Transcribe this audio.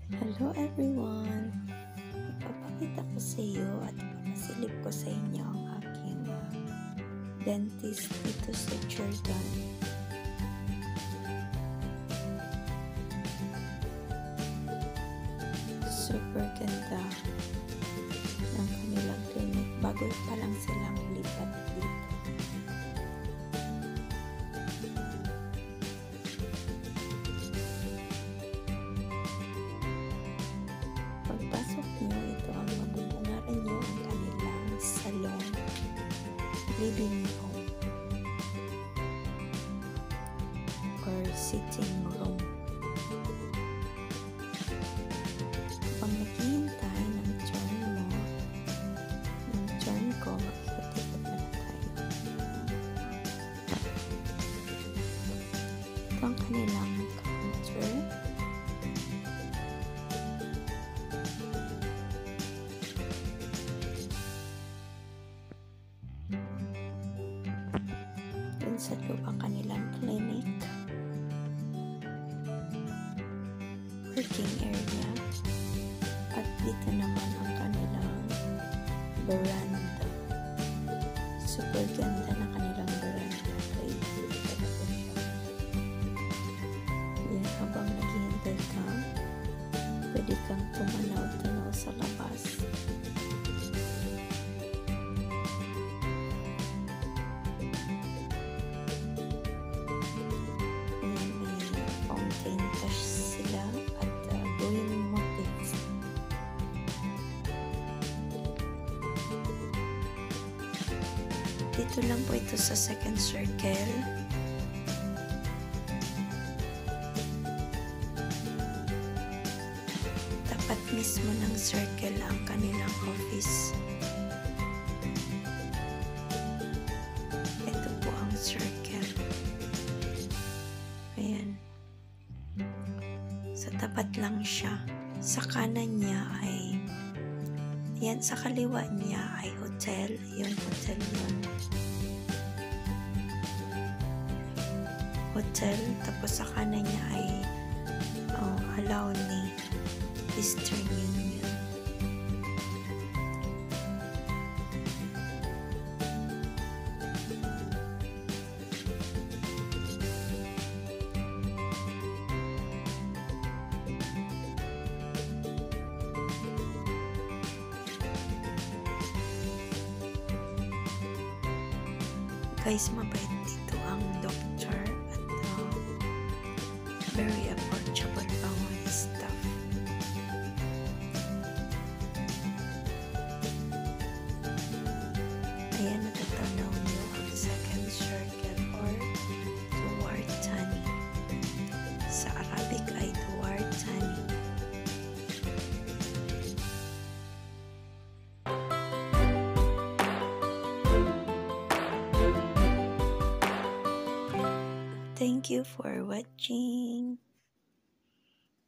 Hello everyone! Ipapakita ko sa iyo at ipapasilip ko sa inyo ang aking dentist dito sa Jordan. Super ganda ng kanilang clinic. Bago pa lang silang lipat dito. Pagpasok nyo, ito ang mabubungaran nyo ang kanilang salon, living room, or sitting room. Kapag naghihintay ng turn mo, ng turn ko, makikot-ikot na tayo. Ito ang kanilang counter. Dun sa loob ang kanilang clinic, working area, at dito naman ang kanilang veranda. Super ganda na kanilang veranda. Yan, habang naghihintay ka, pwede kang tumanaw-tanaw sa labas. Sila at gawing motifs. Dito lang po ito sa second circle. Tapat mismo ng circle ang kanilang office. Ito po ang circle. Ayan. Sa tapat lang siya. Sa kanan niya ay, yan, sa kaliwa niya ay hotel. Yun, hotel yun. Hotel. Tapos sa kanan niya ay Alauny, Eastern Union. Guys, mabait dito ang doctor at very approachable ang mga staff. Ayan, natatanaw nyo ang second circle or Duarte Thani. Sa Arabic ay Duarte Thani. Thank you for watching.